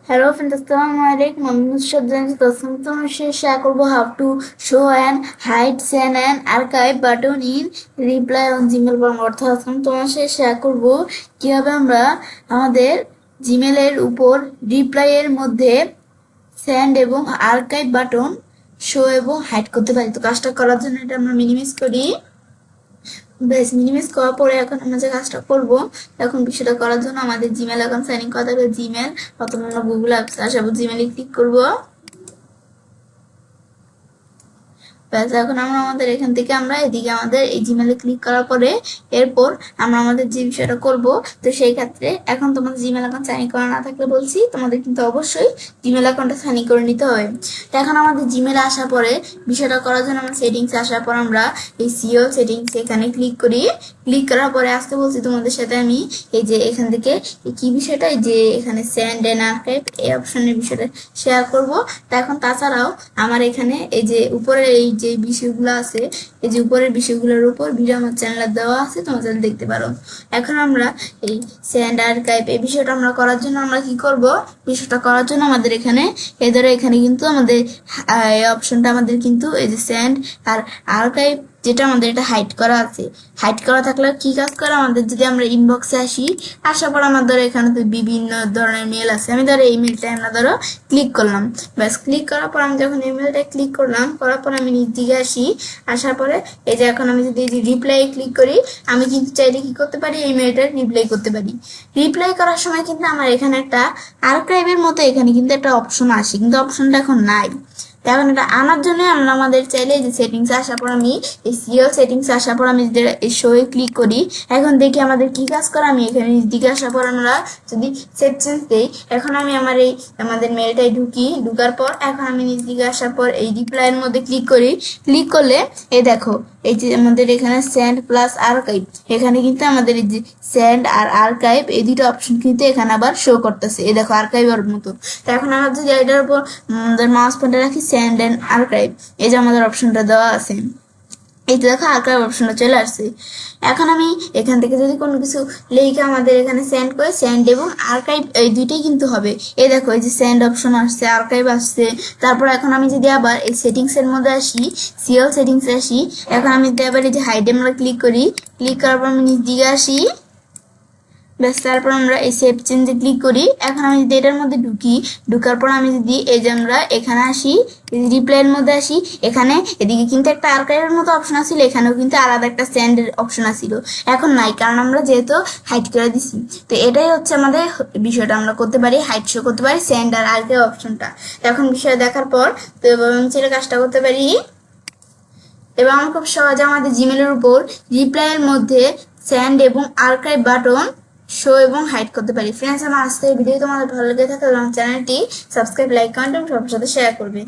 Hello friends, Assalamualaikum. I'm Nusrat Jain. Today share করব how to show and hide send and archive button in reply on Gmail form অর্থাৎ তোমার সাথে share করব কিভাবে আমরা আমাদের জিমেল এর উপর রিপ্লাই এর মধ্যে সেন্ড এবং আর্কাইভ বাটন শো এবং হাইড করতে পারি। তো কাজটা করার জন্য এটা আমরা মিনিমাইজ করি। বেশ মিনিমাইজ করার পরে এখন আমরা যে কাজটা করব, এখন বিষয়টা করার জন্য আমাদের জিমেল অ্যাকাউন্ট সাইন ইন করা থাকবে। জিমেল অথবা আমরা গুগল অ্যাপস আসবো, জিমেলে ক্লিক করব। ব্যাস এখন আমরা আমাদের এখান থেকে আমরা এদিকে আমাদের এই জিমেলে ক্লিক করার পরে এরপর আমরা আমাদের যে বিষয়টা করব, তো সেই ক্ষেত্রে এখন তোমাদের জিমেল অ্যাকাউন্ট সাইন ইন করা না থাকলে বলছি তোমাদের কিন্তু অবশ্যই জিমেল অ্যাকাউন্টটা সাইন ইন করে নিতে হবে। তো এখন আমাদের জিমেলে আসার পরে বিষয়টা করার জন্য আমরা সেটিংসে আসার পর আমরা এই সিও সেটিংস এখানে ক্লিক করি। ক্লিক করার পরে আজকে বলছি তোমাদের সাথে আমি এই যে এখান থেকে কি বিষয়টা, এই যে এখানে সেন্ড এন্ড আর্কাইভ এই অপশনের বিষয়টা শেয়ার করব। তো এখন তাছাড়াও আমার এখানে এই যে উপরে এই যে বিষয়গুলো আছে, এই যে উপরের বিষয়গুলোর উপর ভিডিও আমার চ্যানেলে দেওয়া আছে, তোমরা চাইলে দেখতে পারো। এখন আমরা এই সেন্ড আর্কাইভ এই বিষয়টা আমরা করার জন্য আমরা কি করব, বিষয়টা করার জন্য আমাদের এখানে এই ধরো এখানে কিন্তু আমাদের এই অপশনটা আমাদের কিন্তু এই যে সেন্ড আর আর্কাইভ যেটা আমাদের এটা হাইড করা আছে। হাইড করা থাকলে কি কাজ করে, আমাদের যদি আমরা ইনবক্সে আসার পর আমার ধরো এখানে তো বিভিন্ন ধরনের মেল আছে, আমি ধরো এই মেলটা আমরা ধরো ক্লিক করলাম। ব্যাস ক্লিক করার পর আমি যখন এই মেলটা ক্লিক করলাম, করার পর আমি নিচ দিকে আসার পরে এই যে এখন আমি যদি রিপ্লাই ক্লিক করি, আমি কিন্তু চাইলে কি করতে পারি, এই মেলটা রিপ্লাই করতে পারি। রিপ্লাই করার সময় কিন্তু আমার এখানে একটা আর্কাইভের মতো এখানে কিন্তু একটা অপশন আসে, কিন্তু অপশনটা এখন নাই। এখন এটা আনার জন্য আমরা আমাদের চাইলে যে সেটিংস আসার পর আমি এই সিও সেটিংস আসার পর আমি যদি এই শোয়ে ক্লিক করি, এখন দেখি আমাদের কি কাজ করে। আমি এখানে দিকে আসার পর আমরা যদি সেভ চেঞ্জ দেই, এখন আমি আমার এই আমাদের মেলটাই ঢুকার পর এখন আমি নিজ দিকে আসার পর এই রিপ্লাইয়ের মধ্যে ক্লিক করি। ক্লিক করলে এই দেখো এই যে আমাদের এখানে সেন্ড প্লাস আর্কাইভ, এখানে কিন্তু আমাদের এই যে সেন্ড আর আর্কাইভ এই দুটো অপশন কিন্তু এখানে আবার শো করতেছে, এই দেখো আর্কাইভের মতো। তো এখন আমরা যদি এটার উপর আমাদের মাউস পয়েন্টার রাখি সেন্ড এন্ড আর্কাইভ, এই যে আমাদের অপশনটা দেওয়া আছে, এই তো দেখো আর্কাইভ অপশনটা চলে আসছে। এখন আমি এখান থেকে যদি কোনো কিছু লিখে আমাদের এখানে সেন্ড করে, সেন্ড এবং আর্কাইভ এই দুইটাই কিন্তু হবে। এই দেখো এই যে সেন্ড অপশন আসছে, আর্কাইভ আসছে। তারপর এখন আমি যদি আবার এই সেটিংস এর মধ্যে আসি, সিএল সেটিংস আসি, এখন আমি যদি আবার এই যে হাইডে আমরা ক্লিক করি, ক্লিক করার পর আমি নিচ দিকে আসি। ব্যাস তারপর আমরা এই সেভ চেঞ্জে ক্লিক করি। এখন আমি যদি এটার মধ্যে ঢুকার পর আমি যদি এই যে আমরা এখানে আসি, রিপ্লাইয়ের মধ্যে আসি, এখানে এদিকে কিন্তু একটা আর্কাইভের মতো অপশন আছিল, এখানেও কিন্তু আলাদা একটা সেন্ডের অপশন আছিল, এখন নাই, কারণ আমরা যেহেতু হাইড করে দিছি। তো এটাই হচ্ছে আমাদের বিষয়টা, আমরা করতে পারি হাইড শো করতে পারি সেন্ড আর আর্কাইভ অপশনটা। এখন বিষয় দেখার পর তো আমি ছেলে কাজটা করতে পারি এবং আমরা খুব সহজে আমাদের জিমেলের উপর রিপ্লাইয়ের মধ্যে সেন্ড এবং আর্কাইভ বাটন শো এবং হাইড করতে পারি। ফ্রেন্ডস, আমার আজকের ভিডিও তোমাদের ভালো লেগে থাকে এবং চ্যানেলটি সাবস্ক্রাইব, লাইক, কমেন্ট এবং সবার সাথে শেয়ার করবে।